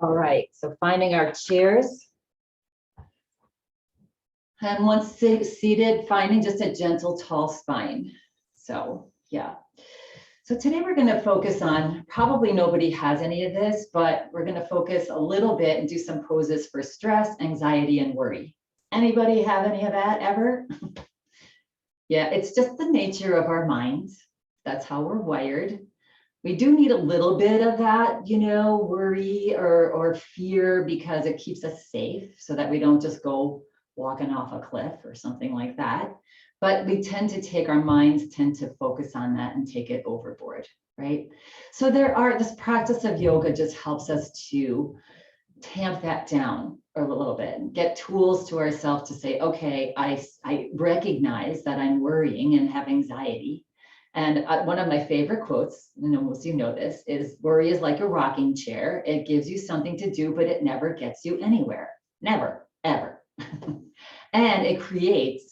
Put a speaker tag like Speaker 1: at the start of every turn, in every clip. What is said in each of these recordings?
Speaker 1: All right, so finding our chairs. And once seated, finding just a gentle, tall spine. So, yeah. So today we're going to focus on, probably nobody has any of this, but we're going to focus a little bit and do some poses for stress, anxiety, and worry. Anybody have any of that ever? Yeah, it's just the nature of our minds. That's how we're wired. We do need a little bit of that, worry or fear, because it keeps us safe so that we don't just go walking off a cliff or something like that. But we tend to take, our minds tend to focus on that and take it overboard, right? So this practice of yoga just helps us to tamp that down a little bit and get tools to ourselves to say, okay, I recognize that I'm worrying and have anxiety. And one of my favorite quotes, and most of you know this, is worry is like a rocking chair. It gives you something to do, but it never gets you anywhere. Never, ever. And it creates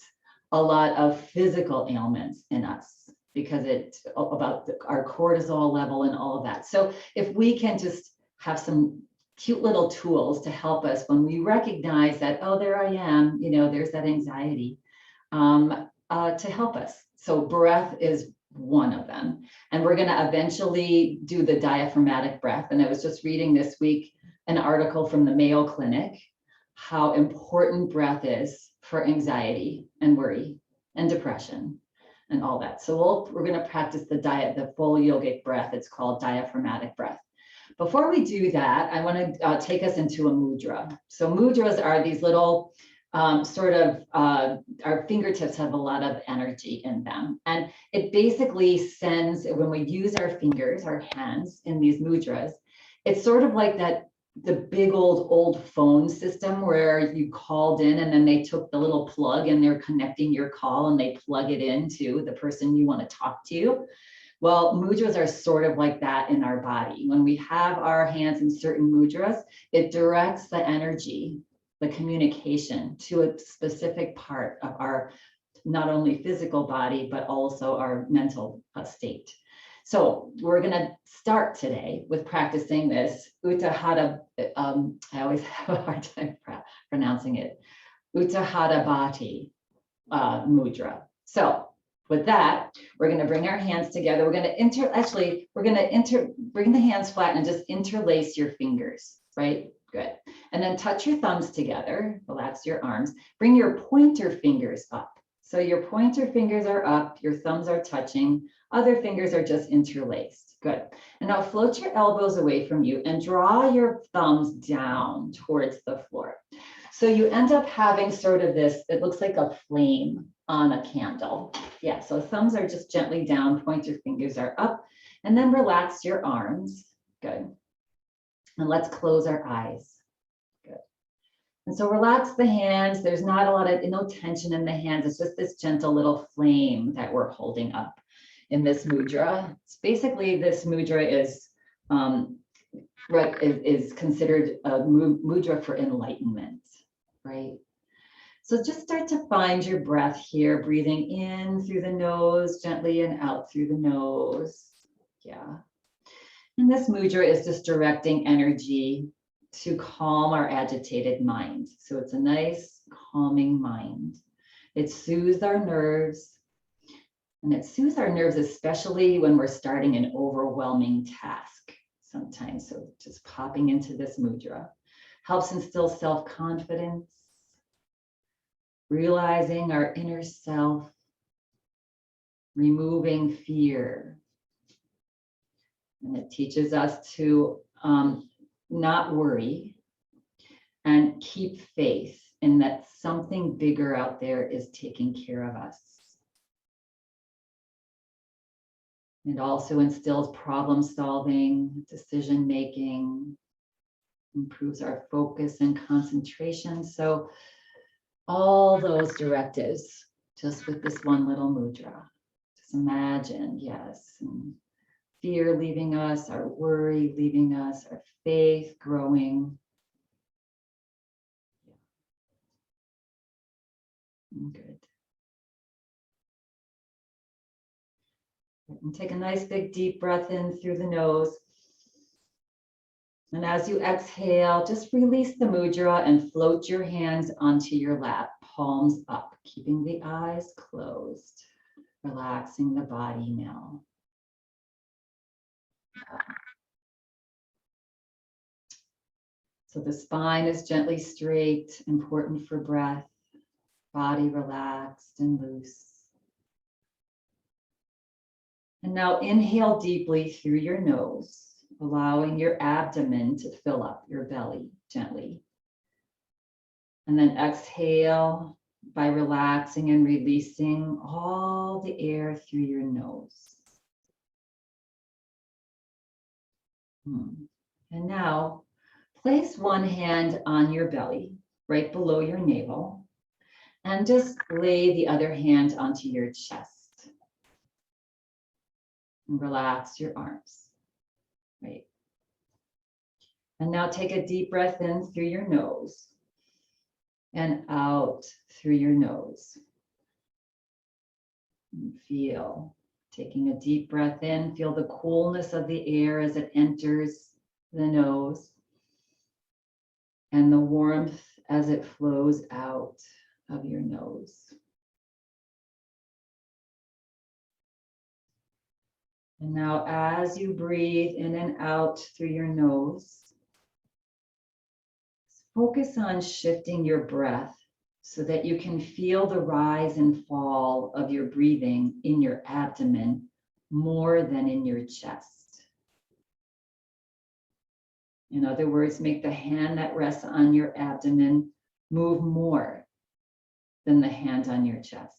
Speaker 1: a lot of physical ailments in us because it's about our cortisol level and all of that. So if we can just have some cute little tools to help us when we recognize that, oh, there I am, there's that anxiety, to help us. So breath is one of them. And we're going to eventually do the diaphragmatic breath. And I was just reading this week an article from the Mayo Clinic, how important breath is for anxiety and worry and depression and all that. So we're going to practice the full yogic breath. It's called diaphragmatic breath. Before we do that, I want to take us into a mudra. So mudras are these little our fingertips have a lot of energy in them. And it basically sends, when we use our fingers, our hands in these mudras, it's sort of like the big old phone system where you called in and then they took the little plug and they're connecting your call and they plug it into the person you want to talk to. Well, mudras are sort of like that in our body. When we have our hands in certain mudras, it directs the energy, the communication to a specific part of our not only physical body, but also our mental state. So we're going to start today with practicing this Utthata. I always have a hard time pronouncing it. Utthata Bhati mudra. So with that, we're going to bring our hands together. We're going to bring the hands flat and just interlace your fingers, right? Good. And then touch your thumbs together, relax your arms, bring your pointer fingers up. So your pointer fingers are up, your thumbs are touching, other fingers are just interlaced. Good. And now float your elbows away from you and draw your thumbs down towards the floor. So you end up having sort of this, it looks like a flame on a candle. Yeah, so thumbs are just gently down, pointer fingers are up, and then relax your arms. Good. And let's close our eyes. Good. And so relax the hands. There's not a lot of, no tension in the hands. It's just this gentle little flame that we're holding up in this mudra. It's basically, this mudra is considered a mudra for enlightenment, right? So just start to find your breath here, breathing in through the nose gently and out through the nose. Yeah. And this mudra is just directing energy to calm our agitated mind. So it's a nice calming mind. It soothes our nerves. And it soothes our nerves, especially when we're starting an overwhelming task sometimes. So just popping into this mudra helps instill self-confidence, realizing our inner self, removing fear. And it teaches us to not worry and keep faith in that something bigger out there is taking care of us. It also instills problem solving, decision making, improves our focus and concentration. So all those directives just with this one little mudra. Just imagine, yes, and fear leaving us, our worry leaving us, our faith growing. Good. And take a nice big deep breath in through the nose. And as you exhale, just release the mudra and float your hands onto your lap, palms up, keeping the eyes closed, relaxing the body now. So the spine is gently straight, important for breath, body relaxed and loose. And now inhale deeply through your nose, allowing your abdomen to fill up your belly gently. And then exhale by relaxing and releasing all the air through your nose. And now place one hand on your belly, right below your navel, and just lay the other hand onto your chest. And relax your arms, right? And now take a deep breath in through your nose and out through your nose. And feel, taking a deep breath in, feel the coolness of the air as it enters the nose and the warmth as it flows out of your nose. And now as you breathe in and out through your nose, focus on shifting your breath so that you can feel the rise and fall of your breathing in your abdomen more than in your chest. In other words, make the hand that rests on your abdomen move more than the hand on your chest.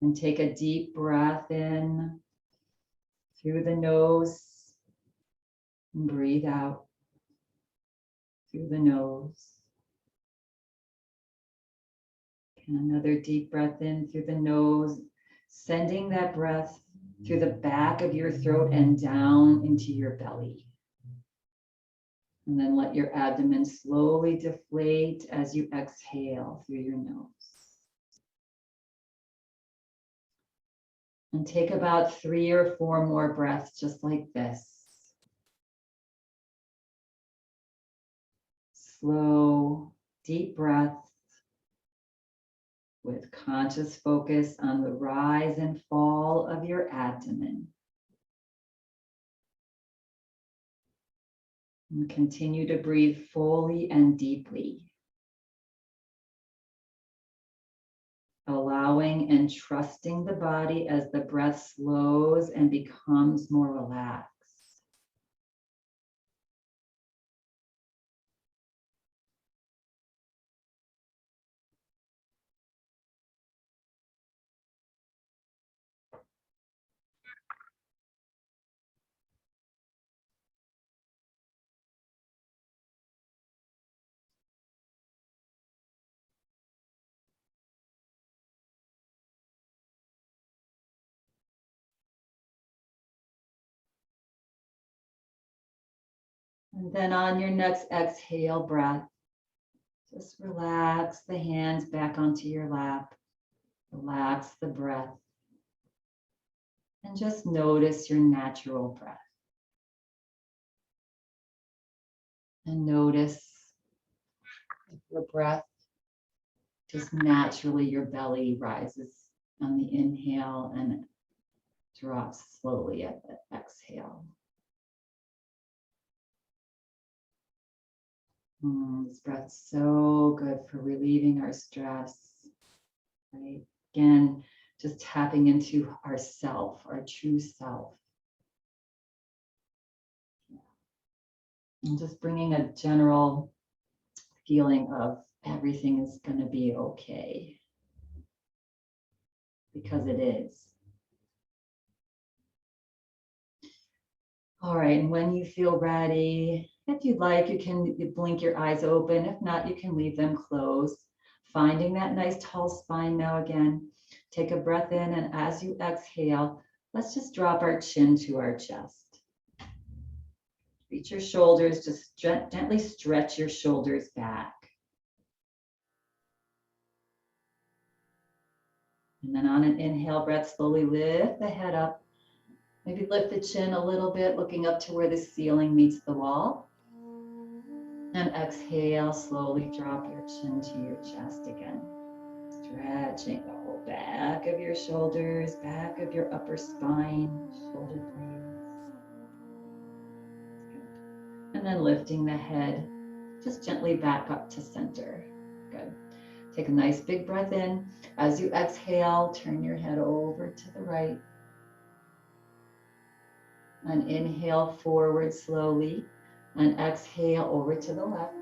Speaker 1: And take a deep breath in through the nose and breathe out through the nose. And another deep breath in through the nose, sending that breath through the back of your throat and down into your belly. And then let your abdomen slowly deflate as you exhale through your nose. And take about 3 or 4 more breaths just like this. Slow, deep breaths with conscious focus on the rise and fall of your abdomen. And continue to breathe fully and deeply, allowing and trusting the body as the breath slows and becomes more relaxed. And then on your next exhale breath, just relax the hands back onto your lap. Relax the breath. And just notice your natural breath. And notice your breath, just naturally your belly rises on the inhale and drops slowly at the exhale. This breath's so good for relieving our stress, right? Again, just tapping into our self, our true self. And just bringing a general feeling of everything is going to be okay. Because it is. All right, and when you feel ready, if you'd like, you can blink your eyes open. If not, you can leave them closed. Finding that nice tall spine now again. Take a breath in, and as you exhale, let's just drop our chin to our chest. Reach your shoulders, just gently stretch your shoulders back. And then on an inhale breath, slowly lift the head up Maybe lift the chin a little bit, looking up to where the ceiling meets the wall. And exhale, slowly drop your chin to your chest again. Stretching the whole back of your shoulders, back of your upper spine, shoulder blades. Good. And then lifting the head just gently back up to center. Good. Take a nice big breath in. As you exhale, turn your head over to the right. And inhale forward slowly. And exhale over to the left.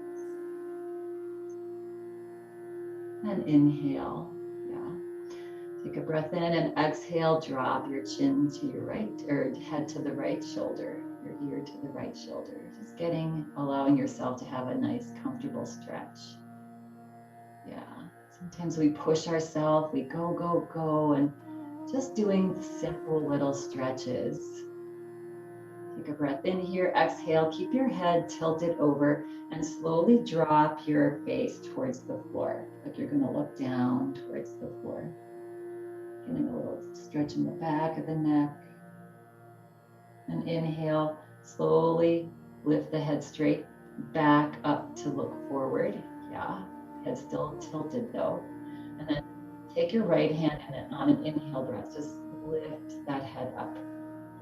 Speaker 1: And inhale. Yeah. Take a breath in and exhale. Drop your chin to your right, or head to the right shoulder, your ear to the right shoulder. Just allowing yourself to have a nice, comfortable stretch. Yeah. Sometimes we push ourselves, we go, go, go, and just doing simple little stretches. Take a breath in here, exhale, keep your head tilted over and slowly drop your face towards the floor. Like you're gonna look down towards the floor. Getting a little stretch in the back of the neck. And inhale, slowly lift the head straight back up to look forward. Yeah, head still tilted though. And then take your right hand and on an inhale breath, just lift that head up.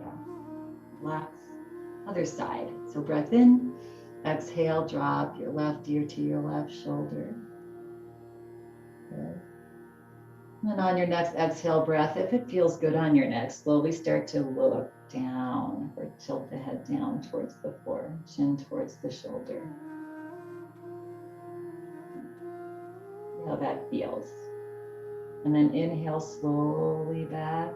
Speaker 1: Yeah, relax. Other side. So breath in, exhale, drop your left ear to your left shoulder. Good. And then on your next exhale breath, if it feels good on your neck, slowly start to look down or tilt the head down towards the floor, chin towards the shoulder. See how that feels. And then inhale slowly back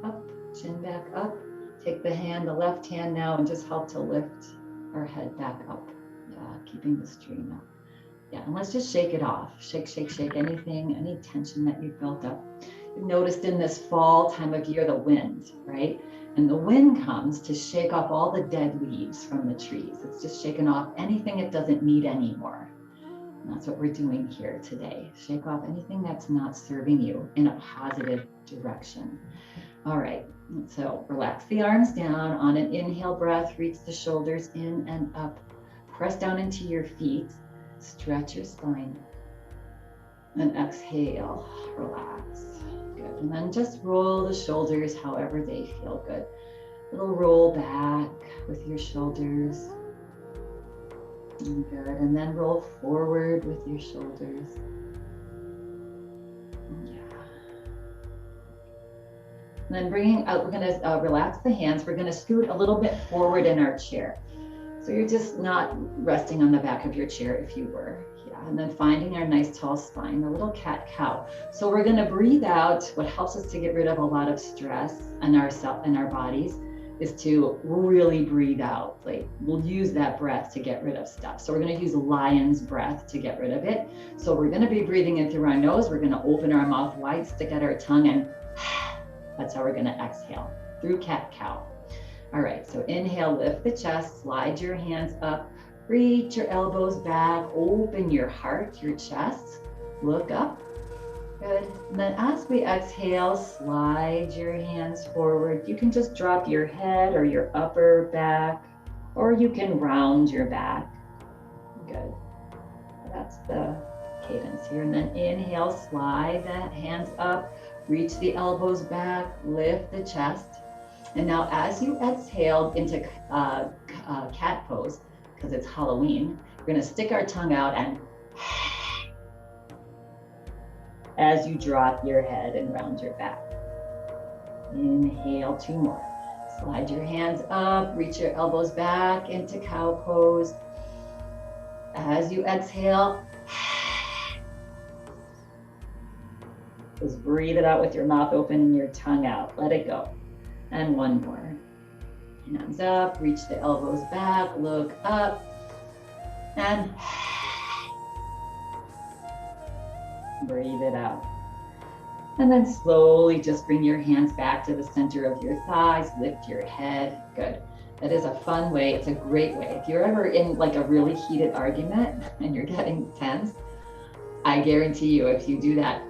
Speaker 1: up, chin back up. Take the left hand now, and just help to lift our head back up. Yeah, keeping the stream up. Yeah, and let's just shake it off. Shake, shake, shake anything, any tension that you've built up. You've noticed in this fall time of year, the wind, right? And the wind comes to shake off all the dead leaves from the trees. It's just shaking off anything it doesn't need anymore. And that's what we're doing here today. Shake off anything that's not serving you in a positive direction. All right, so relax the arms down. On an inhale breath, reach the shoulders in and up. Press down into your feet. Stretch your spine. And exhale, relax. Good. And then just roll the shoulders however they feel good. Little roll back with your shoulders. Good. And then roll forward with your shoulders. And then bringing out, we're going to relax the hands. We're going to scoot a little bit forward in our chair. So you're just not resting on the back of your chair if you were. Yeah. And then finding our nice tall spine, a little cat cow. So we're going to breathe out. What helps us to get rid of a lot of stress in our bodies is to really breathe out. Like we'll use that breath to get rid of stuff. So we're going to use lion's breath to get rid of it. So we're going to be breathing in through our nose. We're going to open our mouth wide, stick out our tongue, and that's how we're going to exhale through cat cow. All right, so inhale, lift the chest, slide your hands up, reach your elbows back, open your heart, your chest, look up. Good. And then as we exhale, slide your hands forward. You can just drop your head or your upper back, or you can round your back. Good. That's the cadence here. And then inhale, slide the hands up. Reach the elbows back, lift the chest. And now as you exhale into cat pose, because it's Halloween, we're going to stick our tongue out and as you drop your head and round your back. Inhale, 2 more. Slide your hands up, reach your elbows back into cow pose. As you exhale, just breathe it out with your mouth open and your tongue out. Let it go. And 1 more. Hands up, reach the elbows back, look up, and breathe it out. And then slowly just bring your hands back to the center of your thighs, lift your head. Good. That is a fun way. It's a great way. If you're ever in like a really heated argument and you're getting tense, I guarantee you if you do that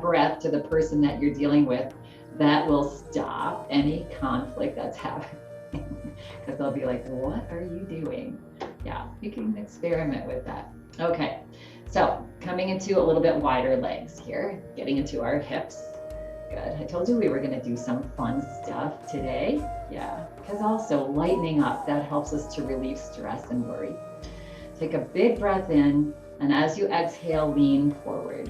Speaker 1: breath to the person that you're dealing with, that will stop any conflict that's happening. Because they'll be like, what are you doing? Yeah, you can experiment with that. Okay, so coming into a little bit wider legs here, getting into our hips. Good. I told you we were going to do some fun stuff today. Yeah, because also lightening up, that helps us to relieve stress and worry. Take a big breath in, and as you exhale, lean forward.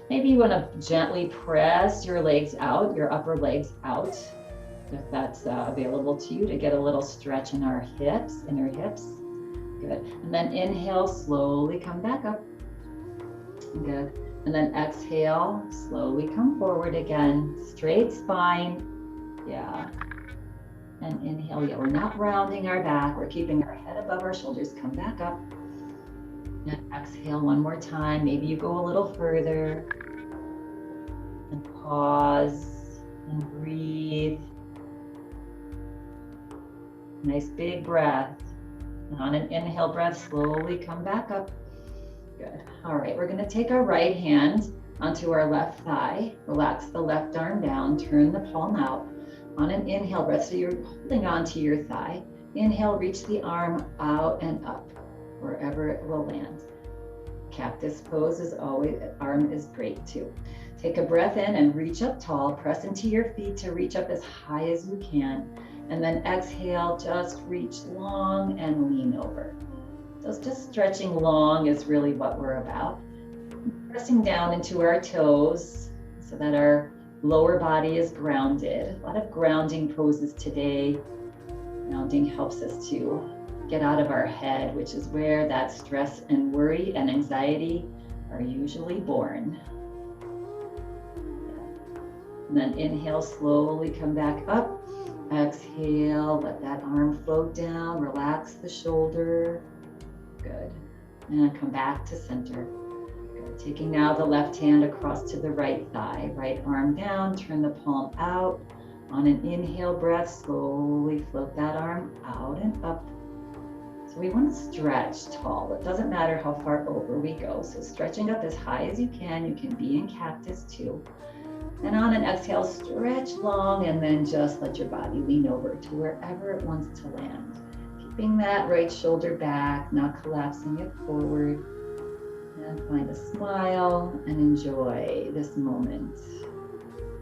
Speaker 1: Maybe you want to gently press your legs out, your upper legs out, if that's available to you, to get a little stretch in our hips, inner hips. Good. And then inhale, slowly come back up. Good. And then exhale, slowly come forward again, straight spine. Yeah. And inhale, yeah, we're not rounding our back, we're keeping our head above our shoulders, come back up. And exhale one more time, maybe you go a little further. And pause and breathe. Nice big breath. And on an inhale breath, slowly come back up. Good. All right, we're going to take our right hand onto our left thigh. Relax the left arm down, turn the palm out. On an inhale breath, so you're holding onto your thigh. Inhale, reach the arm out and up, wherever it will land. Cactus pose is always, arm is great too. Take a breath in and reach up tall, press into your feet to reach up as high as you can. And then exhale, just reach long and lean over. So just stretching long is really what we're about. Pressing down into our toes so that our lower body is grounded. A lot of grounding poses today. Grounding helps us to get out of our head, which is where that stress and worry and anxiety are usually born. And then inhale, slowly come back up. Exhale, let that arm float down, relax the shoulder. Good. And come back to center. Good. Taking now the left hand across to the right thigh, right arm down, turn the palm out. On an inhale breath, slowly float that arm out and up. So we want to stretch tall. It doesn't matter how far over we go. So stretching up as high as you can be in cactus too. And on an exhale, stretch long and then just let your body lean over to wherever it wants to land. Keeping that right shoulder back, not collapsing it forward. And find a smile and enjoy this moment.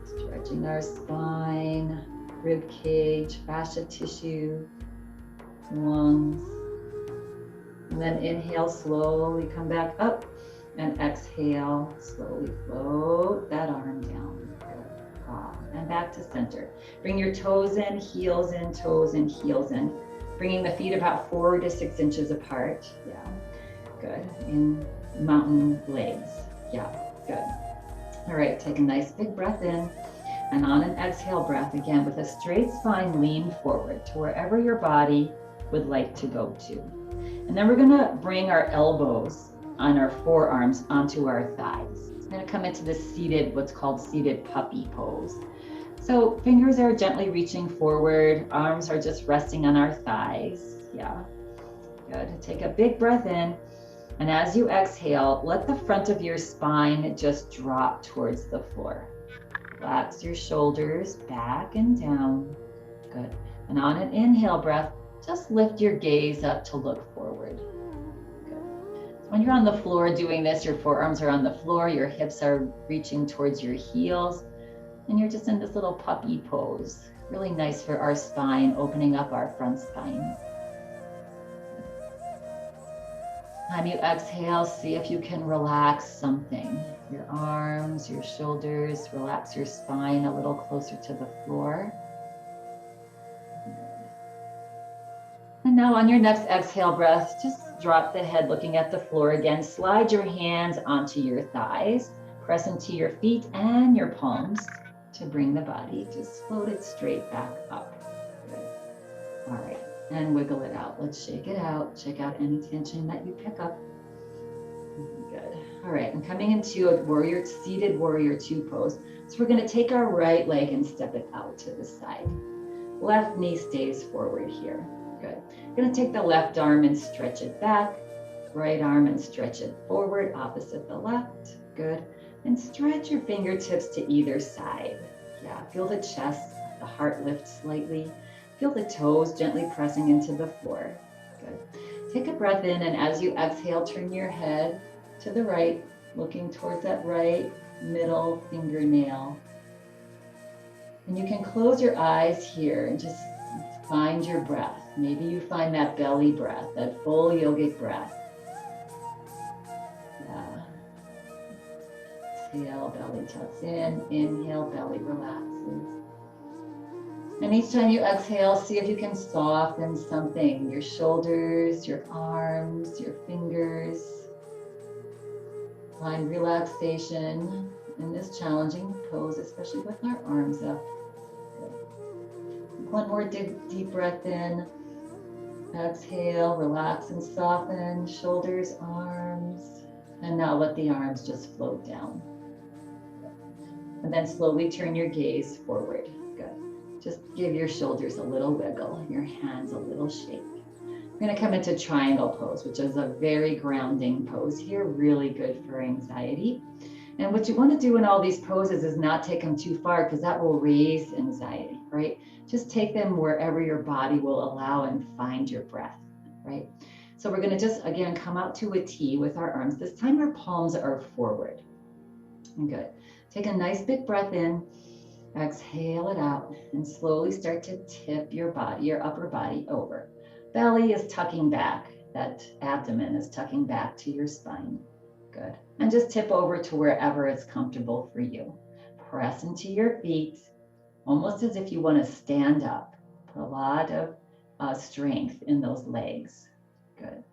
Speaker 1: Stretching our spine, rib cage, fascia tissue, lungs. And then inhale, slowly come back up. And exhale, slowly float that arm down. And back to center. Bring your toes in, heels in, toes in, heels in. Bringing the feet about 4 to 6 inches apart. Yeah, good. In mountain legs. Yeah, good. All right, take a nice big breath in. And on an exhale breath, again, with a straight spine, lean forward to wherever your body would like to go to. And then we're gonna bring our elbows on our forearms onto our thighs. We're gonna come into this seated, what's called seated puppy pose. So fingers are gently reaching forward, arms are just resting on our thighs. Yeah, good. Take a big breath in. And as you exhale, let the front of your spine just drop towards the floor. Relax your shoulders back and down. Good. And on an inhale breath, just lift your gaze up to look forward. When you're on the floor doing this, your forearms are on the floor, your hips are reaching towards your heels, and you're just in this little puppy pose. Really nice for our spine, opening up our front spine. Time you exhale, see if you can relax something. Your arms, your shoulders, relax your spine a little closer to the floor. And now on your next exhale breath, just drop the head looking at the floor again. Slide your hands onto your thighs. Press into your feet and your palms to bring the body. Just float it straight back up. Good. All right, and wiggle it out. Let's shake it out. Check out any tension that you pick up. Good. All right, and coming into a seated warrior 2 pose. So we're going to take our right leg and step it out to the side. Left knee stays forward here. Good. I'm going to take the left arm and stretch it back. Right arm and stretch it forward, opposite the left. Good. And stretch your fingertips to either side. Yeah, feel the chest, the heart lift slightly. Feel the toes gently pressing into the floor. Good. Take a breath in, and as you exhale, turn your head to the right, looking towards that right middle fingernail. And you can close your eyes here and just find your breath. Maybe you find that belly breath, that full yogic breath. Yeah. Exhale, belly tucks in. Inhale, belly relaxes. And each time you exhale, see if you can soften something. Your shoulders, your arms, your fingers. Find relaxation in this challenging pose, especially with our arms up. Good. One more deep breath in. Exhale, relax and soften. Shoulders, arms. And now let the arms just float down. And then slowly turn your gaze forward. Good. Just give your shoulders a little wiggle, your hands a little shake. We're going to come into triangle pose, which is a very grounding pose here, really good for anxiety. And what you want to do in all these poses is not take them too far, because that will raise anxiety, right? Just take them wherever your body will allow and find your breath, right? So we're going to just, again, come out to a T with our arms. This time our palms are forward. Good. Take a nice big breath in, exhale it out, and slowly start to tip your body, your upper body over. Belly is tucking back, that abdomen is tucking back to your spine. Good. And just tip over to wherever it's comfortable for you. Press into your feet, almost as if you want to stand up. Put a lot of strength in those legs. Good.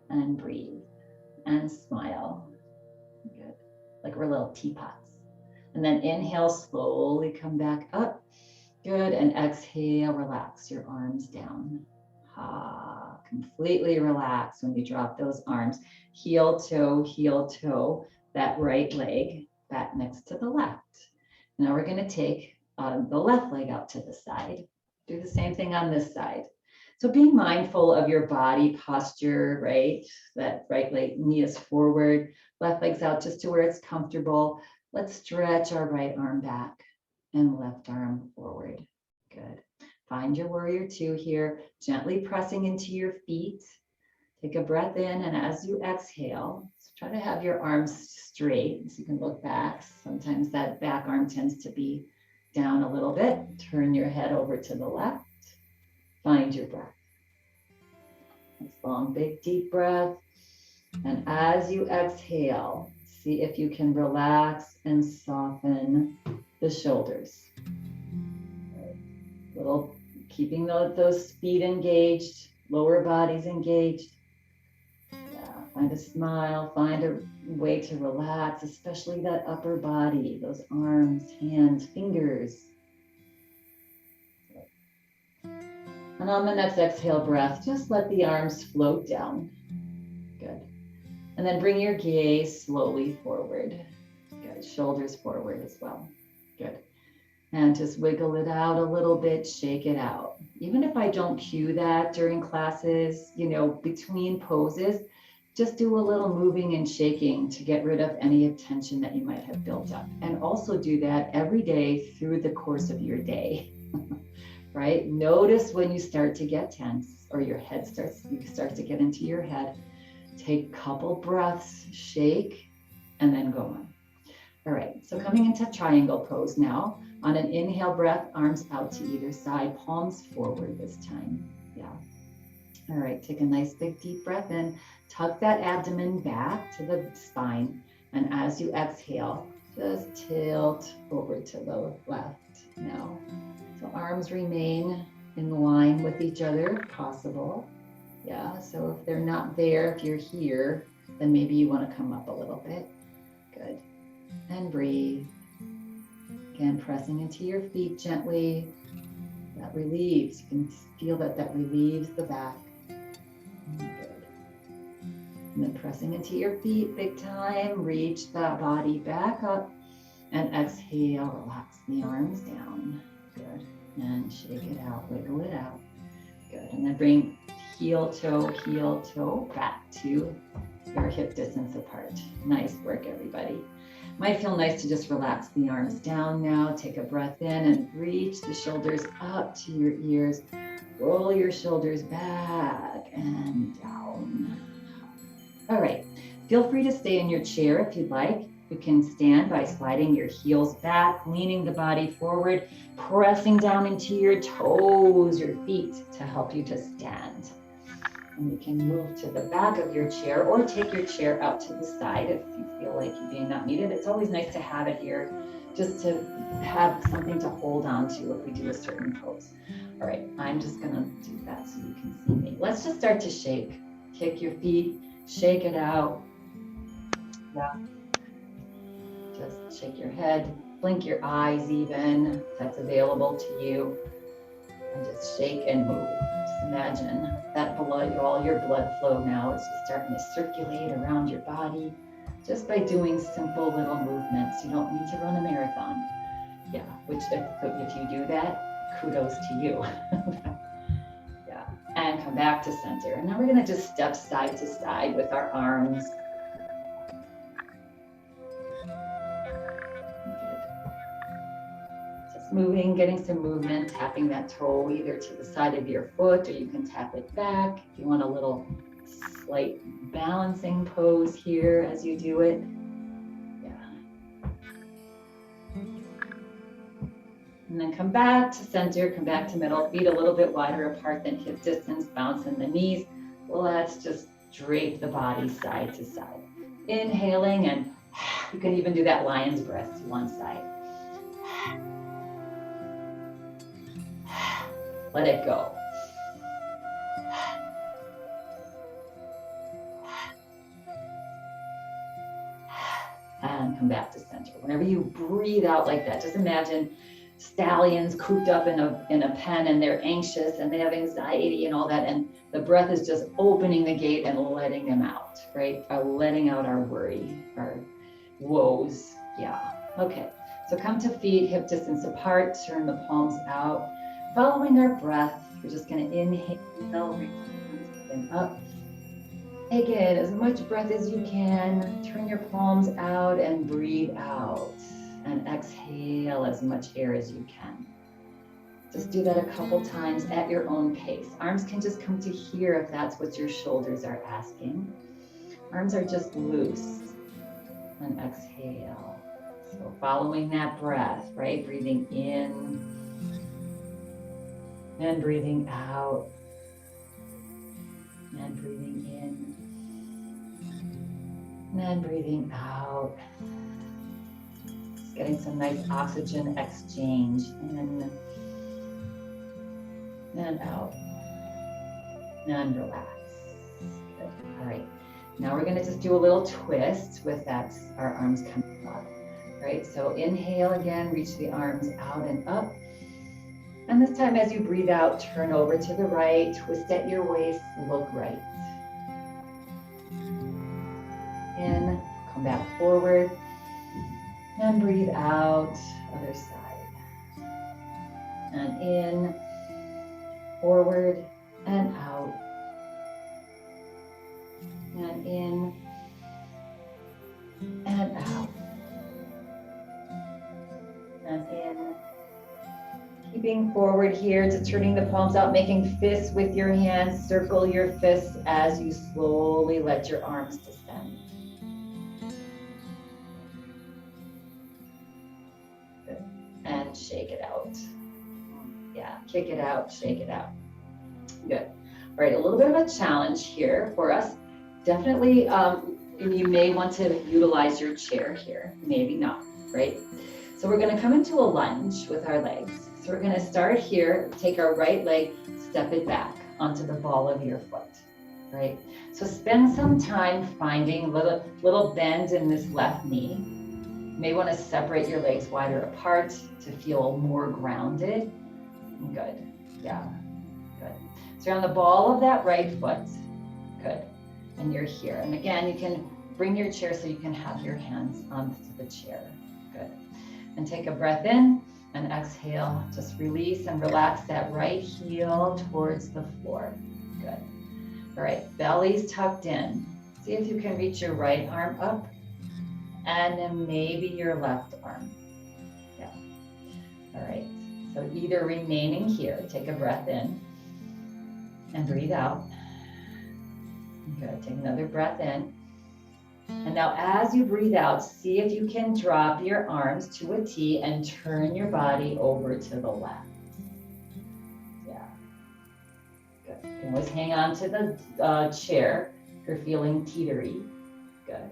Speaker 1: And breathe and smile. Good. Like we're little teapots. And then inhale, slowly come back up. Good. And exhale, relax your arms down. Completely relax when you drop those arms. Heel toe, that right leg back next to the left. Now we're going to take the left leg out to the side. Do the same thing on this side. So being mindful of your body posture, right? That right leg, knee is forward, left leg's out just to where it's comfortable. Let's stretch our right arm back and left arm forward. Good. Find your warrior two here, gently pressing into your feet. Take a breath in, and as you exhale, try to have your arms straight so you can look back. Sometimes that back arm tends to be down a little bit. Turn your head over to the left. Find your breath. Nice long, big, deep breath. And as you exhale, see if you can relax and soften the shoulders. Little, keeping those feet engaged, lower bodies engaged. Yeah, find a smile, find a way to relax, especially that upper body, those arms, hands, fingers. And on the next exhale breath, just let the arms float down. Good. And then bring your gaze slowly forward. Good. Shoulders forward as well. Good. And just wiggle it out a little bit, shake it out. Even if I don't cue that during classes, between poses, just do a little moving and shaking to get rid of any tension that you might have built up. And also do that every day through the course of your day, right? Notice when you start to get tense or you start to get into your head. Take a couple breaths, shake, and then go on. All right, so coming into triangle pose now. On an inhale breath, arms out to either side, palms forward this time. Yeah. All right, take a nice big deep breath in. Tuck that abdomen back to the spine. And as you exhale, just tilt over to the left now. So arms remain in line with each other if possible. Yeah, so if they're not there, if you're here, then maybe you want to come up a little bit. Good. And breathe. Again, pressing into your feet gently. That relieves. You can feel that relieves the back. Good. And then pressing into your feet, big time. Reach that body back up. And exhale, relax the arms down. Good. And shake it out, wiggle it out. Good. And then bring heel toe back to your hip distance apart. Nice work, everybody. Might feel nice to just relax the arms down now. Take a breath in and reach the shoulders up to your ears. Roll your shoulders back and down. All right, feel free to stay in your chair if you'd like. You can stand by sliding your heels back, leaning the body forward, pressing down into your toes, your feet to help you to stand. And you can move to the back of your chair or take your chair out to the side if you feel like you may not need it. It's always nice to have it here just to have something to hold on to if we do a certain pose. All right, I'm just gonna do that so you can see me. Let's just start to shake. Kick your feet, shake it out. Yeah. Just shake your head, blink your eyes even, if that's available to you. And just shake and move. Just imagine that blood, all your blood flow now is just starting to circulate around your body just by doing simple little movements. You don't need to run a marathon. Yeah, which if you do that, kudos to you. Yeah, and come back to center. And now we're gonna just step side to side with our arms. Moving, getting some movement, tapping that toe either to the side of your foot or you can tap it back. If you want a little slight balancing pose here as you do it. Yeah. And then come back to center, come back to middle, feet a little bit wider apart than hip distance, bouncing the knees. Let's just drape the body side to side. Inhaling, and you can even do that lion's breath to one side. Let it go. And come back to center. Whenever you breathe out like that, just imagine stallions cooped up in a pen and they're anxious and they have anxiety and all that, and the breath is just opening the gate and letting them out, right? Letting out our worry, our woes. Yeah. Okay. So come to feet hip distance apart, turn the palms out. Following our breath, we're just going to inhale, reach and up. Take in as much breath as you can. Turn your palms out and breathe out. And exhale as much air as you can. Just do that a couple times at your own pace. Arms can just come to here if that's what your shoulders are asking. Arms are just loose. And exhale. So following that breath, right? Breathing in. And breathing out, and breathing in, and breathing out. Just getting some nice oxygen exchange in and out, and relax. Good. All right, now we're gonna just do a little twist with that, our arms coming up, right? So inhale again, reach the arms out and up. And this time as you breathe out, turn over to the right, twist at your waist, look right. In, come back forward, and breathe out, other side. And in, forward, and out. And in, and out. And in. Keeping forward here to turning the palms out, making fists with your hands. Circle your fists as you slowly let your arms descend. Good. And shake it out. Yeah, kick it out, shake it out. Good. All right, a little bit of a challenge here for us. Definitely, you may want to utilize your chair here, maybe not, right? So we're going to come into a lunge with our legs. So we're going to start here, take our right leg, step it back onto the ball of your foot, right? So spend some time finding little bend in this left knee. You may want to separate your legs wider apart to feel more grounded. Good. Yeah. Good. So you're on the ball of that right foot. Good. And you're here. And again, you can bring your chair so you can have your hands onto the chair. Good. And take a breath in and exhale. Just release and relax that right heel towards the floor. Good. All right, belly's tucked in. See if you can reach your right arm up and then maybe your left arm. Yeah. All right. So either remaining here, take a breath in and breathe out. Good. Take another breath in. And now as you breathe out, see if you can drop your arms to a T and turn your body over to the left. Yeah. Good. You can always hang on to the chair if you're feeling teetery. Good.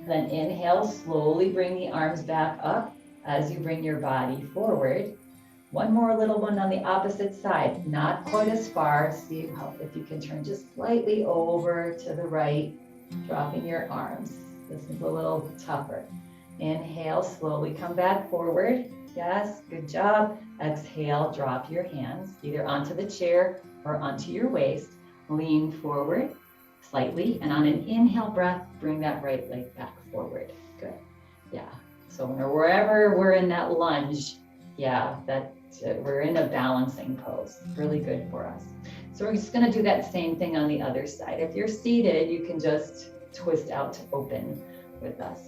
Speaker 1: Then inhale, slowly bring the arms back up as you bring your body forward. One more little one on the opposite side, not quite as far. See if you can turn just slightly over to the right, dropping your arms. This is a little tougher. Inhale, slowly come back forward. Yes, good job. Exhale, drop your hands either onto the chair or onto your waist. Lean forward slightly, and on an inhale breath, bring that right leg back forward. Good. Yeah. So wherever we're in that lunge, yeah, we're in a balancing pose. Really good for us. So we're just going to do that same thing on the other side. If you're seated, you can just twist out to open with us.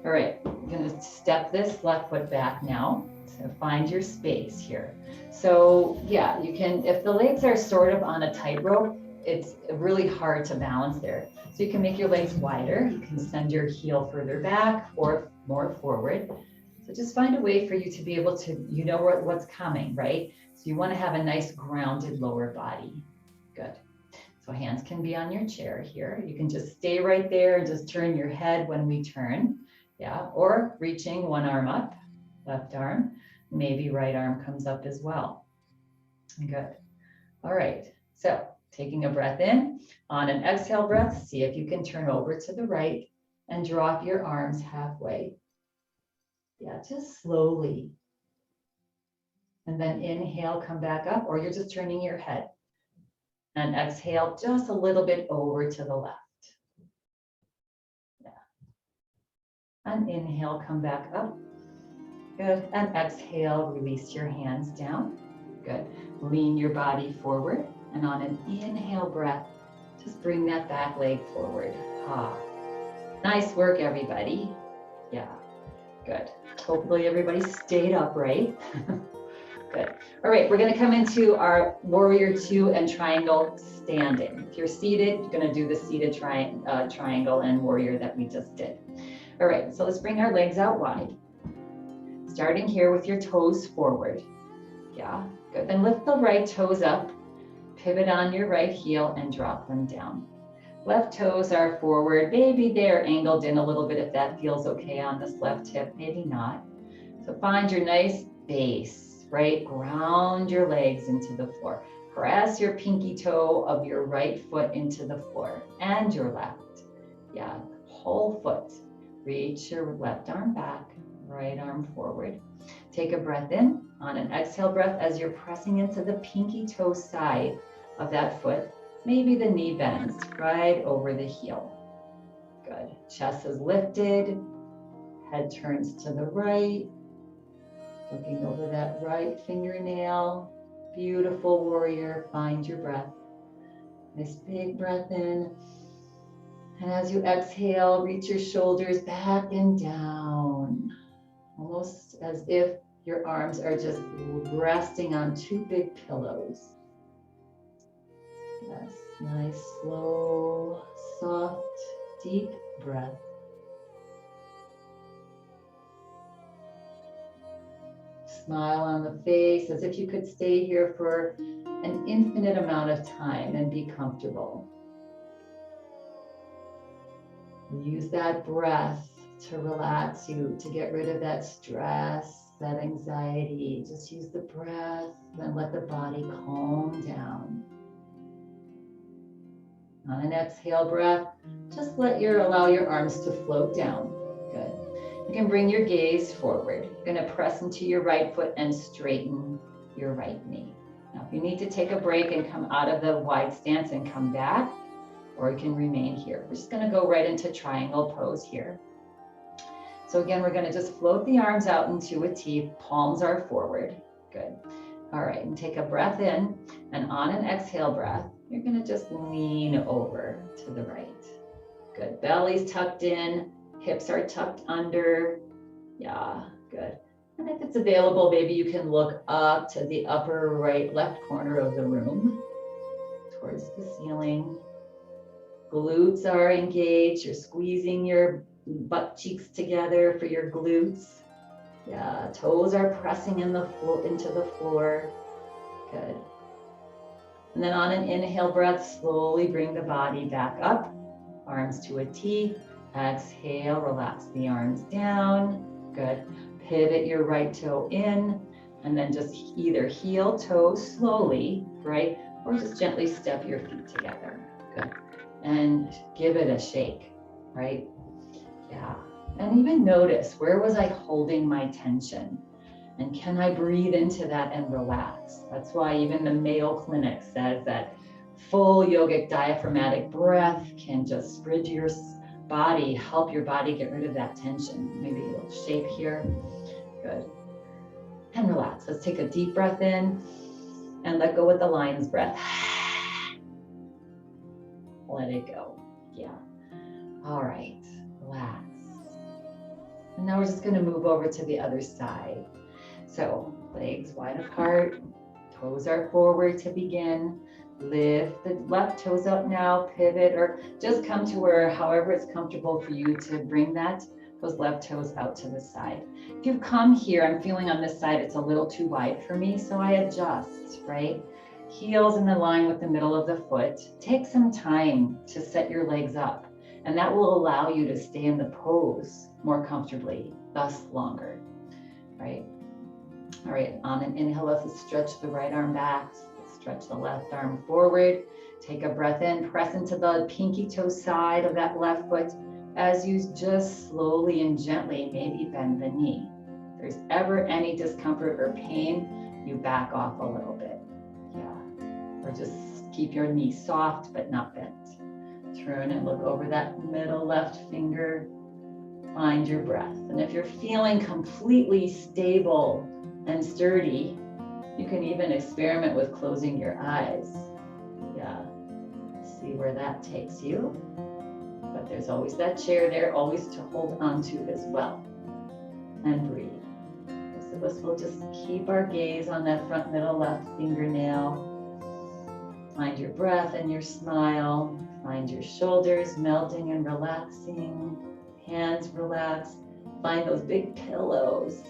Speaker 1: All right, I'm going to step this left foot back now. So find your space here. So yeah, you can, if the legs are sort of on a tightrope, it's really hard to balance there. So you can make your legs wider. You can send your heel further back or more forward. So just find a way for you to be able to, you know what's coming, right? So you want to have a nice grounded lower body. Good. So hands can be on your chair here. You can just stay right there and just turn your head when we turn. Yeah. Or reaching one arm up, left arm, maybe right arm comes up as well. Good. All right. So taking a breath in, on an exhale breath, see if you can turn over to the right and drop your arms halfway. Yeah, just slowly. And then inhale, come back up, or you're just turning your head. And exhale just a little bit over to the left. Yeah. And inhale, come back up. Good. And exhale, release your hands down. Good. Lean your body forward. And on an inhale breath, just bring that back leg forward. Ah. Nice work, everybody. Yeah. Good. Hopefully everybody stayed upright. Good. All right, we're going to come into our warrior two and triangle standing. If you're seated, you're going to do the seated triangle and warrior that we just did. All right, so let's bring our legs out wide. Starting here with your toes forward. Yeah, good. Then lift the right toes up, pivot on your right heel and drop them down. Left toes are forward. Maybe they're angled in a little bit if that feels okay on this left hip, maybe not. So find your nice base, right? Ground your legs into the floor. Press your pinky toe of your right foot into the floor and your left. Yeah, whole foot. Reach your left arm back, right arm forward. Take a breath in. On an exhale breath, as you're pressing into the pinky toe side of that foot, maybe the knee bends right over the heel. Good. Chest is lifted. Head turns to the right. Looking over that right fingernail. Beautiful warrior. Find your breath. Nice big breath in. And as you exhale, reach your shoulders back and down. Almost as if your arms are just resting on two big pillows. Yes, nice, slow, soft, deep breath. Smile on the face as if you could stay here for an infinite amount of time and be comfortable. Use that breath to relax you, to get rid of that stress, that anxiety. Just use the breath and let the body calm down. On an exhale breath, just allow your arms to float down. Good. You can bring your gaze forward. You're going to press into your right foot and straighten your right knee. Now, if you need to take a break and come out of the wide stance and come back, or you can remain here. We're just going to go right into triangle pose here. So again, we're going to just float the arms out into a T. Palms are forward. Good. All right, and take a breath in, and on an exhale breath, you're going to just lean over to the right. Good. Belly's tucked in, Hips are tucked under. Yeah, good. And if it's available, maybe you can look up to the upper right, left corner of the room, towards the ceiling. Glutes are engaged. You're squeezing your butt cheeks together for your glutes. Yeah, toes are pressing in the floor, into the floor. Good. And then on an inhale breath, slowly bring the body back up. Arms to a T. Exhale, relax the arms down. Good. Pivot your right toe in, and then just either heel toes slowly, right? Or just gently step your feet together. Good. And give it a shake, right? Yeah. And even notice, where was I holding my tension? And can I breathe into that and relax? That's why even the Mayo Clinic says that full yogic diaphragmatic breath can just bridge your body, help your body get rid of that tension. Maybe a little shape here. Good. And relax. Let's take a deep breath in and let go with the lion's breath. Let it go. Yeah. All right. Relax. And now we're just going to move over to the other side. So legs wide apart, toes are forward to begin. Lift the left toes up now, pivot, or just come to where, however it's comfortable for you to bring those left toes out to the side. If you come here, I'm feeling on this side, it's a little too wide for me, so I adjust, right? Heels in the line with the middle of the foot. Take some time to set your legs up, and that will allow you to stay in the pose more comfortably, thus longer, right? All right, on an inhale, let's stretch the right arm back, stretch the left arm forward. Take a breath in, press into the pinky toe side of that left foot as you just slowly and gently maybe bend the knee. If there's ever any discomfort or pain, you back off a little bit. Yeah, or just keep your knee soft but not bent. Turn and look over that middle left finger. Find your breath. And if you're feeling completely stable and sturdy, you can even experiment with closing your eyes. Yeah, see where that takes you. But there's always that chair there, always to hold on to as well. And breathe. Most of us will just keep our gaze on that front middle left fingernail. Find your breath and your smile. Find your shoulders melting and relaxing. Hands relax. Find those big pillows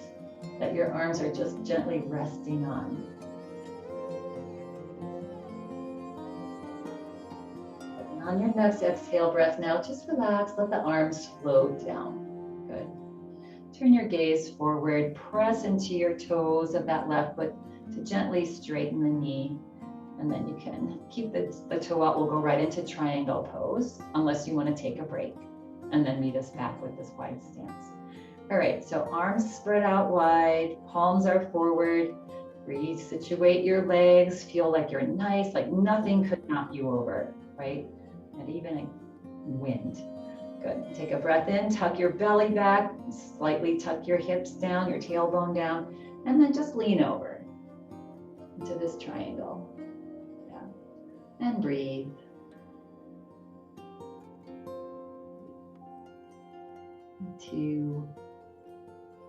Speaker 1: that your arms are just gently resting on. And on your next exhale breath now, just relax, let the arms float down. Good. Turn your gaze forward, press into your toes of that left foot to gently straighten the knee. And then you can keep the toe out, we'll go right into triangle pose, unless you want to take a break. And then meet us back with this wide stance. All right, so arms spread out wide, palms are forward. Resituate your legs, feel like you're nice, like nothing could knock you over, right? And even a wind. Good, take a breath in, tuck your belly back, slightly tuck your hips down, your tailbone down, and then just lean over into this triangle. Yeah, and breathe. 2,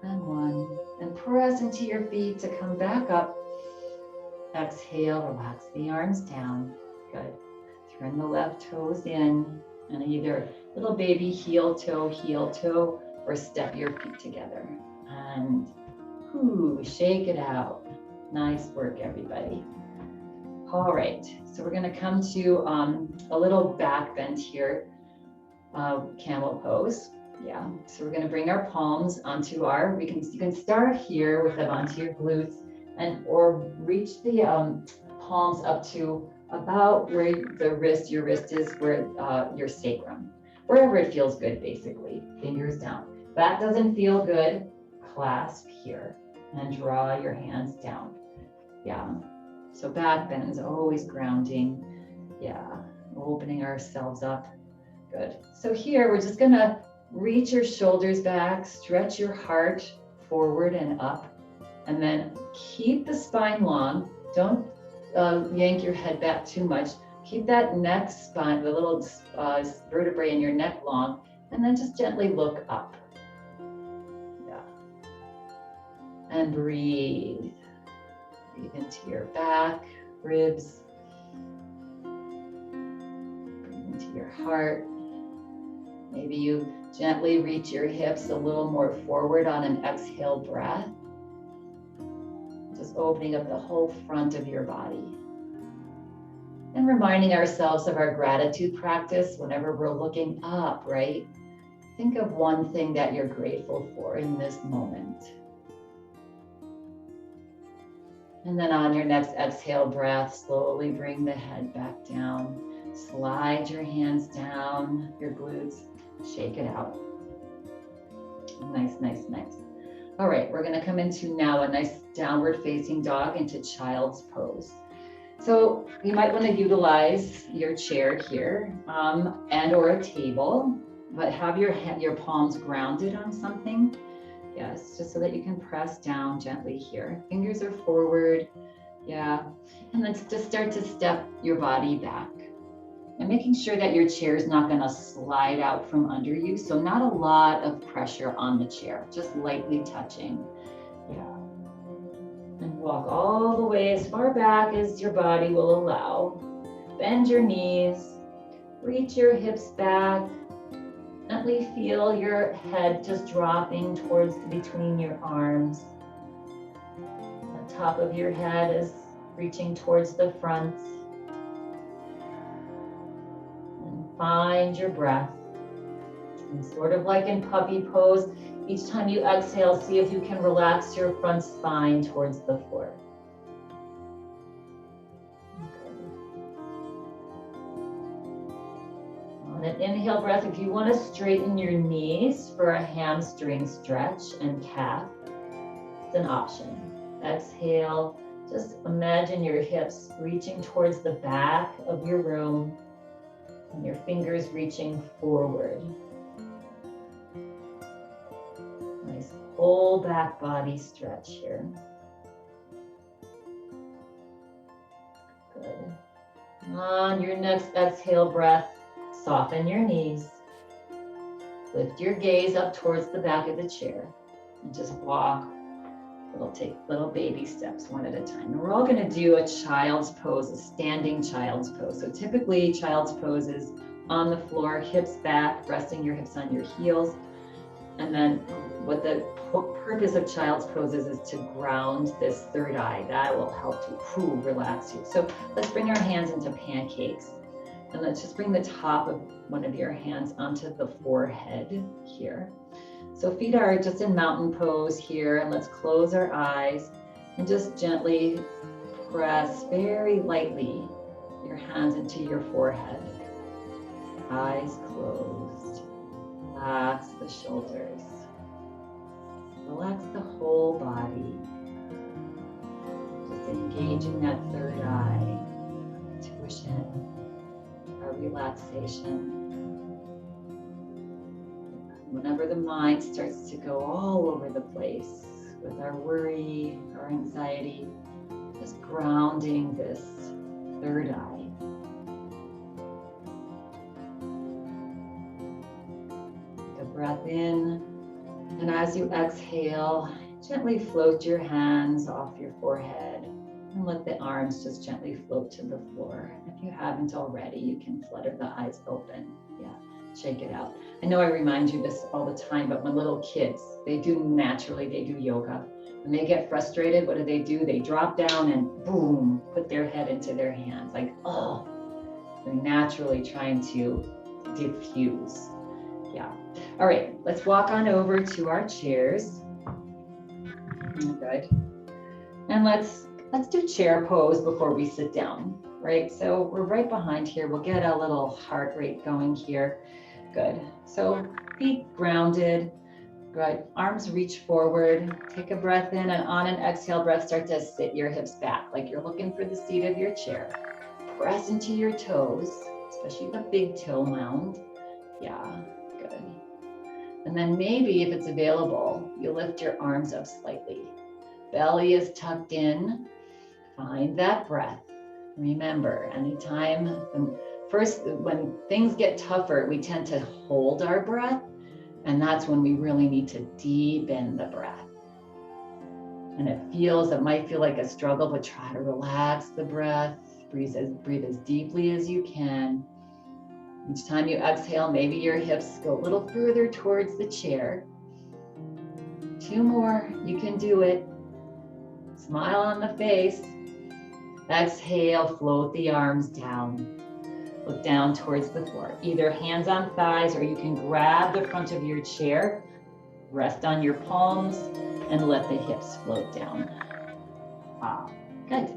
Speaker 1: and 1, and press into your feet to come back up. Exhale, relax the arms down. Good. Turn the left toes in, and either little baby heel toe, or step your feet together. And shake it out. Nice work, everybody. All right, so we're gonna come to a little back bend here, camel pose. Yeah, so we're going to bring our palms onto you can start here with them onto your glutes or reach the palms up to about where your wrist is, where your sacrum, wherever it feels good, basically, fingers down. If that doesn't feel good, clasp here and draw your hands down. Yeah, so back bends, always grounding. Yeah, opening ourselves up. Good. So here we're just going to reach your shoulders back, stretch your heart forward and up, and then keep the spine long. Don't yank your head back too much. Keep that neck spine, the little vertebrae in your neck long, And then just gently look up. Yeah. And breathe. Breathe into your back, ribs. Breathe into your heart. Maybe you gently reach your hips a little more forward on an exhale breath. Just opening up the whole front of your body. And reminding ourselves of our gratitude practice whenever we're looking up, right? Think of one thing that you're grateful for in this moment. And then on your next exhale breath, slowly bring the head back down. Slide your hands down, your glutes, shake it out. Nice, nice, nice. All right, we're gonna come into now a nice downward facing dog into child's pose. So you might want to utilize your chair here and or a table, but have your palms grounded on something. Yes, just so that you can press down gently here. Fingers are forward. Yeah. And then just start to step your body back. And making sure that your chair is not going to slide out from under you. So not a lot of pressure on the chair, just lightly touching. Yeah. And walk all the way as far back as your body will allow. Bend your knees, reach your hips back. Gently feel your head just dropping towards between your arms. The top of your head is reaching towards the front. And find your breath. And sort of like in puppy pose, each time you exhale, see if you can relax your front spine towards the floor. On an inhale breath, if you want to straighten your knees for a hamstring stretch and calf, it's an option. Exhale, just imagine your hips reaching towards the back of your room and your fingers reaching forward. Nice whole back body stretch here. Good. On your next exhale breath, soften your knees. Lift your gaze up towards the back of the chair and just walk. Take little baby steps one at a time. And we're all going to do a child's pose, a standing child's pose. So typically child's pose is on the floor, hips back, resting your hips on your heels. And then what the purpose of child's poses is to ground this third eye. That will help to relax you. So let's bring our hands into pancakes. And let's just bring the top of one of your hands onto the forehead here. So feet are just in mountain pose here, and let's close our eyes and just gently press very lightly your hands into your forehead. Eyes closed. Relax the shoulders. Relax the whole body. Just engaging that third eye, intuition, our relaxation. Whenever the mind starts to go all over the place with our worry, our anxiety, just grounding this third eye. Take a breath in, and as you exhale, gently float your hands off your forehead and let the arms just gently float to the floor. If you haven't already, you can flutter the eyes open. Yeah. Shake it out. I know I remind you this all the time, but when little kids, they do yoga. When they get frustrated, what do? They drop down and boom, put their head into their hands. Like, oh, they're naturally trying to diffuse. Yeah. All right, let's walk on over to our chairs. Good. And let's do chair pose before we sit down, right? So we're right behind here. We'll get a little heart rate going here. Good. So feet grounded. Good. Arms reach forward. Take a breath in, and on an exhale breath, start to sit your hips back like you're looking for the seat of your chair. Press into your toes, especially the big toe mound. Yeah, good. And then maybe if it's available, you lift your arms up slightly. Belly is tucked in. Find that breath. Remember, anytime first, when things get tougher, we tend to hold our breath, and that's when we really need to deepen the breath. And it might feel like a struggle, but try to relax the breath. Breathe as deeply as you can. Each time you exhale, maybe your hips go a little further towards the chair. 2 more, you can do it. Smile on the face. Exhale, float the arms down. Look down towards the floor. Either hands on thighs, or you can grab the front of your chair, rest on your palms, and let the hips float down. Wow, good.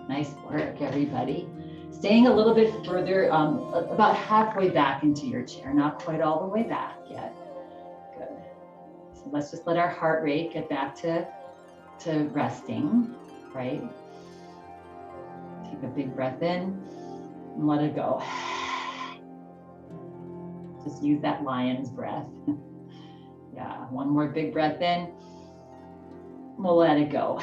Speaker 1: Nice work, everybody. Staying a little bit further, about halfway back into your chair, not quite all the way back yet. Good. So let's just let our heart rate get back to resting, right? Take a big breath in and let it go. Just use that lion's breath. Yeah, one more big breath in. We'll let it go.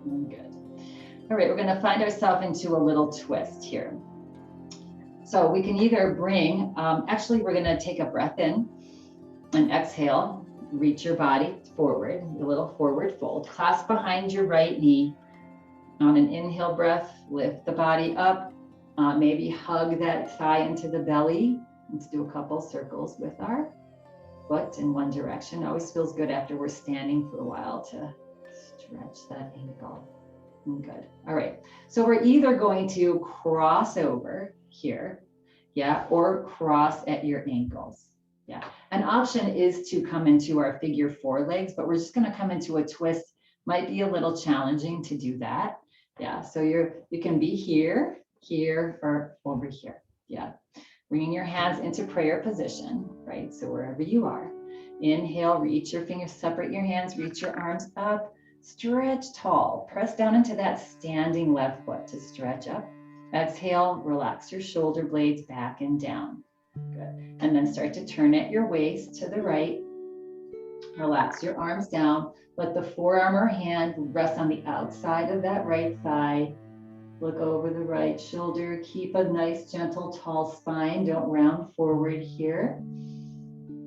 Speaker 1: Good. All right, we're going to find ourselves into a little twist here. So we can either bring, actually we're going to take a breath in and exhale, reach your body forward, a little forward fold, clasp behind your right knee. On an inhale breath, lift the body up, maybe hug that thigh into the belly. Let's do a couple circles with our foot in one direction. Always feels good after we're standing for a while to stretch that ankle. Good. All right. So we're either going to cross over here, yeah, or cross at your ankles. Yeah. An option is to come into our figure 4 legs, but we're just going to come into a twist. Might be a little challenging to do that. Yeah. So you can be here, here, or over here. Yeah. Bringing your hands into prayer position, right? So wherever you are. Inhale, reach your fingers, separate your hands, reach your arms up, stretch tall. Press down into that standing left foot to stretch up. Exhale, relax your shoulder blades back and down. Good. And then start to turn at your waist to the right. Relax your arms down. Let the forearm or hand rest on the outside of that right thigh. Look over the right shoulder. Keep a nice, gentle, tall spine. Don't round forward here.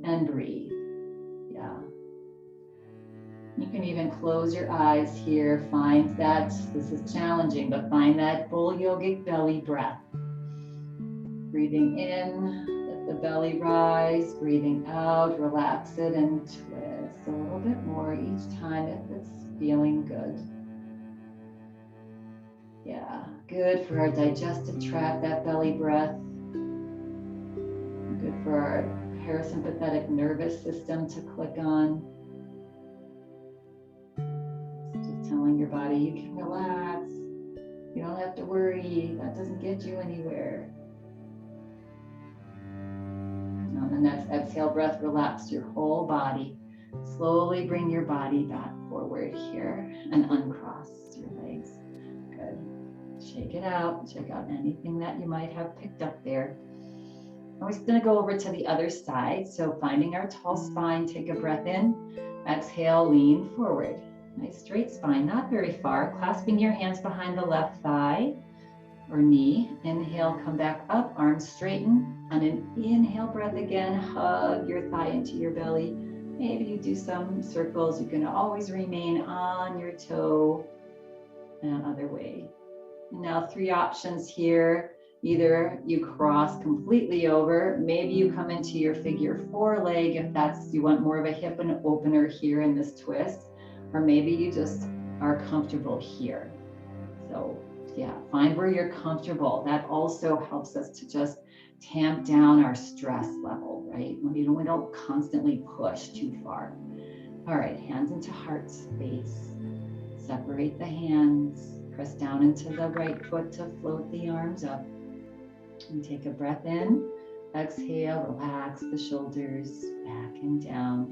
Speaker 1: And breathe. Yeah. You can even close your eyes here. Find that, this is challenging, but find that full yogic belly breath. Breathing in, let the belly rise. Breathing out, relax it and twist a little bit more each time if it's feeling good. Yeah, good for our digestive tract, that belly breath. Good for our parasympathetic nervous system to click on. Just telling your body you can relax. You don't have to worry. That doesn't get you anywhere. On the next exhale breath, relax your whole body. Slowly bring your body back forward here and uncross your legs. Good. Shake it out. Check out anything that you might have picked up there. And we're just going to go over to the other side. So finding our tall spine, take a breath in. Exhale, lean forward. Nice straight spine, not very far. Clasping your hands behind the left thigh or knee. Inhale, come back up, arms straighten. On an inhale breath again, hug your thigh into your belly. Maybe you do some circles. You can always remain on your toe and other way. And now 3 options here. Either you cross completely over, maybe you come into your figure 4 leg if that's, you want more of a hip and opener here in this twist, or maybe you just are comfortable here. So yeah, find where you're comfortable. That also helps us to just tamp down our stress level, right? We don't constantly push too far. All right, hands into heart space. Separate the hands. Press down into the right foot to float the arms up. And take a breath in. Exhale, relax the shoulders back and down.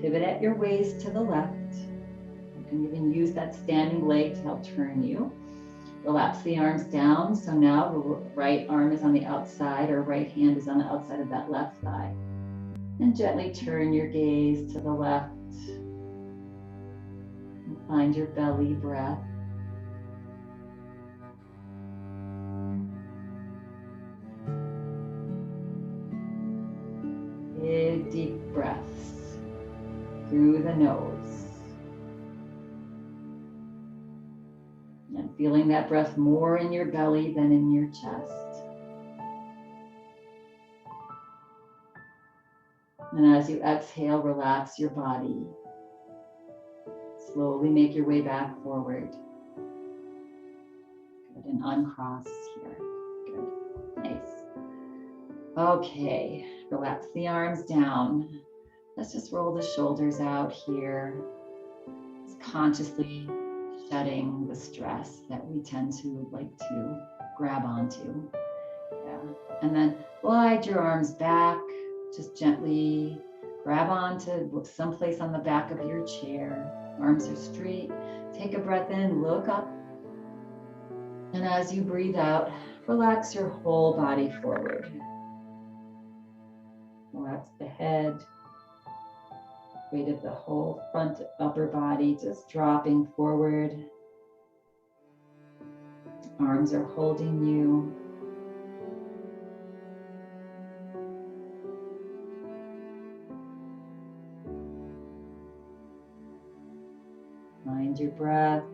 Speaker 1: Pivot at your waist to the left. You can even use that standing leg to help turn you. Relax the arms down. So now the right arm is on the outside, or right hand is on the outside of that left thigh. And gently turn your gaze to the left. And find your belly breath. the nose. And feeling that breath more in your belly than in your chest. And as you exhale, relax your body. Slowly make your way back forward. Good, and uncross here. Good, nice. Okay, relax the arms down. Let's just roll the shoulders out here. Just consciously shedding the stress that we tend to like to grab onto. Yeah, and then glide your arms back. Just gently grab onto someplace on the back of your chair. Arms are straight. Take a breath in, look up. And as you breathe out, relax your whole body forward. Relax the head. Weight of the whole front upper body just dropping forward. Arms are holding you. Find your breath.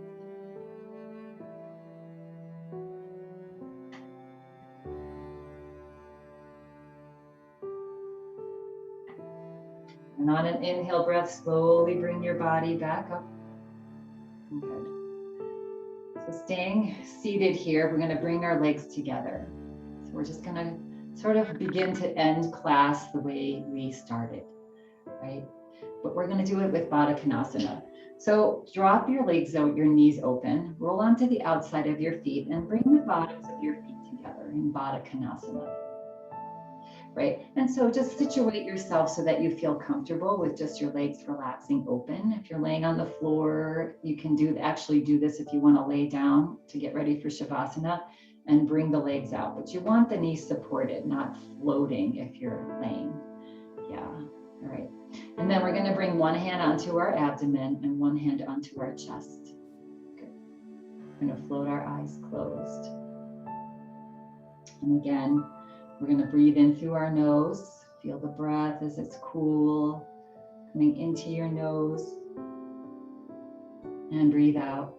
Speaker 1: And on an inhale breath, slowly bring your body back up. Good. So staying seated here, we're going to bring our legs together. So we're just going to sort of begin to end class the way we started, right? But we're going to do it with Baddha Konasana. So drop your legs out, your knees open, roll onto the outside of your feet and bring the bottoms of your feet together in Baddha Konasana. Right? And so just situate yourself so that you feel comfortable with just your legs relaxing open. If you're laying on the floor, you can actually do this if you want to lay down to get ready for Shavasana and bring the legs out. But you want the knees supported, not floating if you're laying. Yeah. All right. And then we're going to bring one hand onto our abdomen and one hand onto our chest. Good. We're going to float our eyes closed. And again, we're going to breathe in through our nose. Feel the breath as it's cool, coming into your nose. And breathe out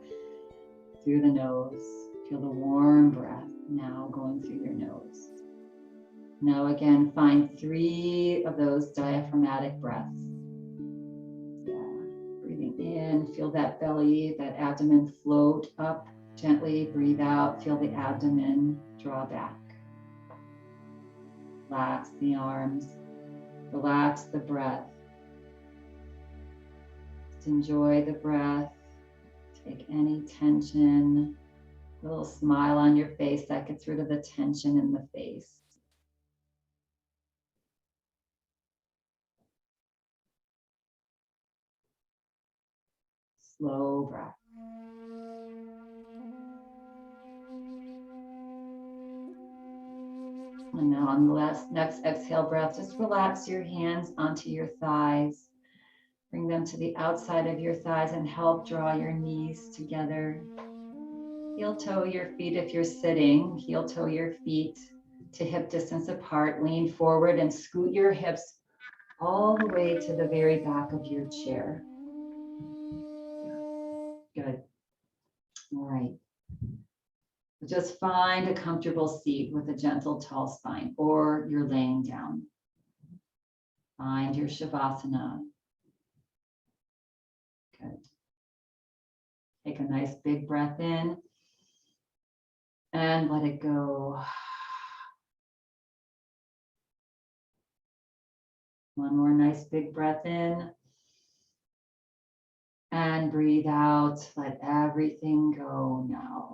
Speaker 1: through the nose. Feel the warm breath now going through your nose. Now again, find 3 of those diaphragmatic breaths. Yeah, breathing in, feel that belly, that abdomen float up. Gently breathe out, feel the abdomen draw back. Relax the arms, relax the breath. Just enjoy the breath. Take any tension, a little smile on your face that gets rid of the tension in the face. Slow breath. And now on the next exhale breath, just relax your hands onto your thighs. Bring them to the outside of your thighs and help draw your knees together. Heel toe your feet if you're sitting. Heel toe your feet to hip distance apart. Lean forward and scoot your hips all the way to the very back of your chair. Good. All right. Just find a comfortable seat with a gentle, tall spine, or you're laying down. Find your Shavasana. Good. Take a nice big breath in and let it go. One more nice big breath in and breathe out. Let everything go now.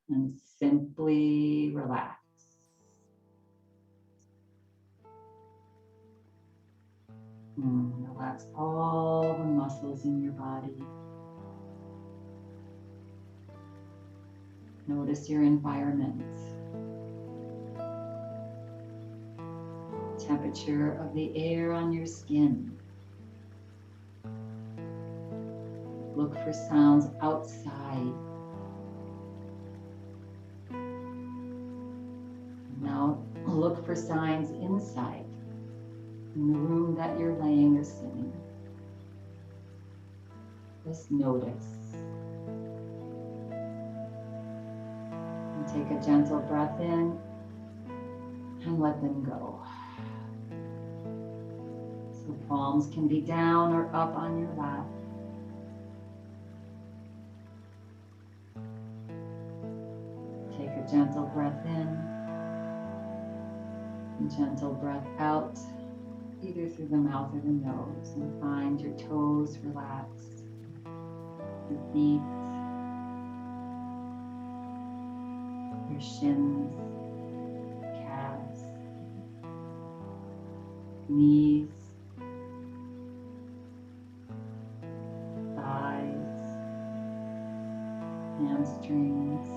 Speaker 1: And simply relax. Relax all the muscles in your body. Notice your environment. Temperature of the air on your skin. Look for sounds outside. Now look for signs inside. in the room that you're laying or sitting. Just notice. And take a gentle breath in and let them go. So palms can be down or up on your lap. Take a gentle breath in and gentle breath out, either through the mouth or the nose, and find your toes relaxed, your feet, your shins, calves, knees, thighs, hamstrings,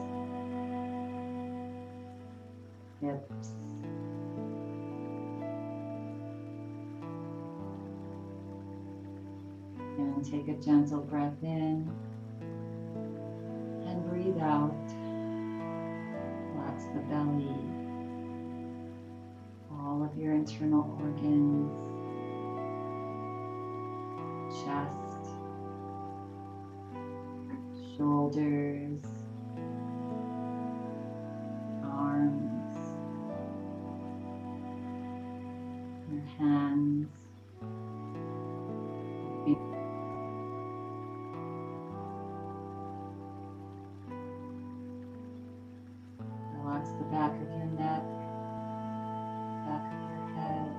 Speaker 1: hips, and take a gentle breath in and breathe out. Relax the belly, all of your internal organs, chest, shoulders, arms, your hands, feet. Relax the back of your neck, back of your head,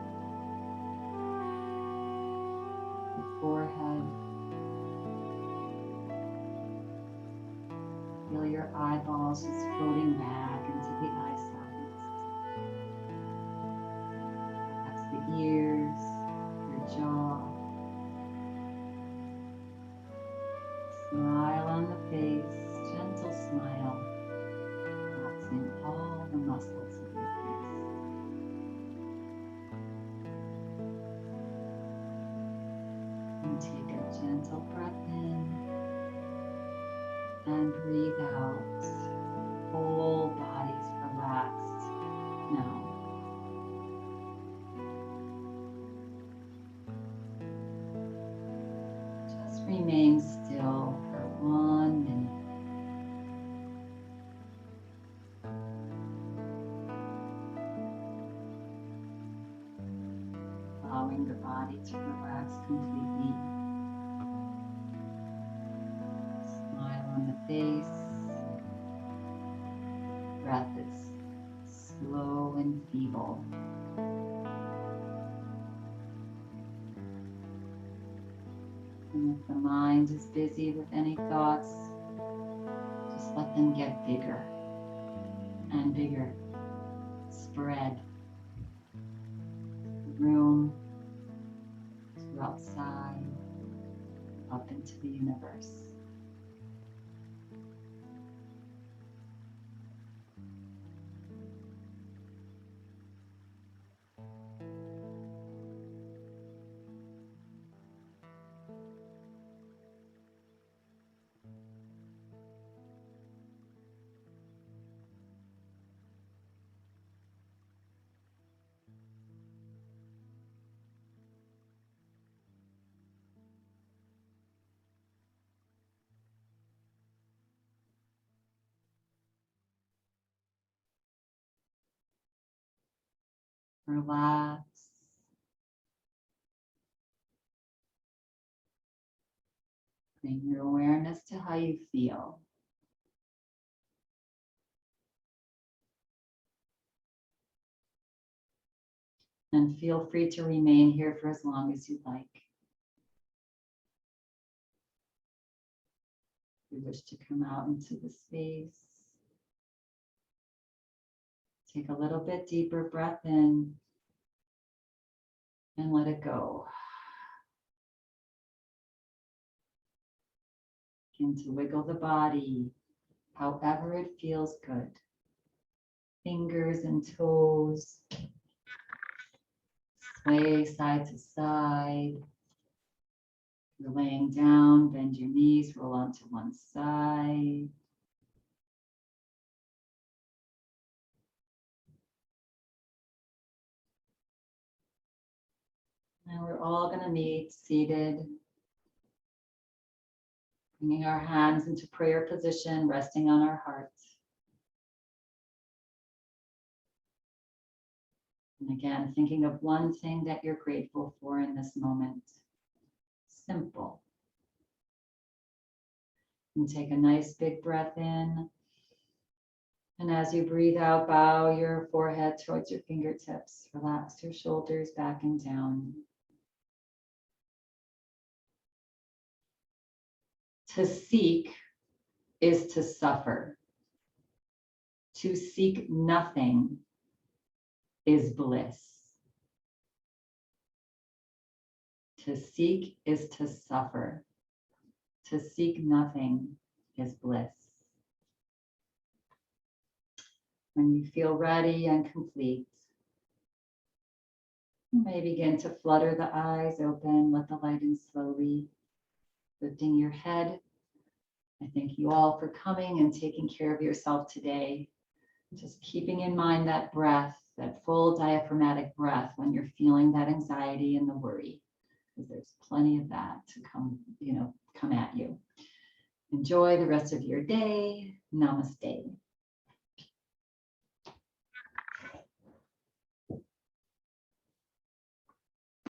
Speaker 1: your forehead. Feel your eyeballs just floating back into the eye sockets. Relax the ears, your jaw. Smile on the face, gentle smile, relaxing all the muscles of your face. And take a gentle breath in and breathe out. Whole body's relaxed now. Just remain still for 1 minute. Allowing the body to relax completely. Smile on the face. Breath is slow and feeble. And if the mind is busy with any thoughts, just let them get bigger and bigger. Spread the room to outside, up into the universe. Relax. Bring your awareness to how you feel. And feel free to remain here for as long as you'd like. If you wish to come out into the space, take a little bit deeper breath in and let it go. Begin to wiggle the body however it feels good. Fingers and toes. Sway side to side. If you're laying down, bend your knees, roll onto one side. And we're all going to meet seated, bringing our hands into prayer position, resting on our hearts. And again, thinking of one thing that you're grateful for in this moment. Simple. And take a nice big breath in. And as you breathe out, bow your forehead towards your fingertips. Relax your shoulders back and down. To seek is to suffer. To seek nothing is bliss. To seek is to suffer. To seek nothing is bliss. When you feel ready and complete, you may begin to flutter the eyes open, let the light in slowly, lifting your head. I thank you all for coming and taking care of yourself today. Just keeping in mind that breath, that full diaphragmatic breath when you're feeling that anxiety and the worry, because there's plenty of that to come at you. Enjoy the rest of your day. Namaste.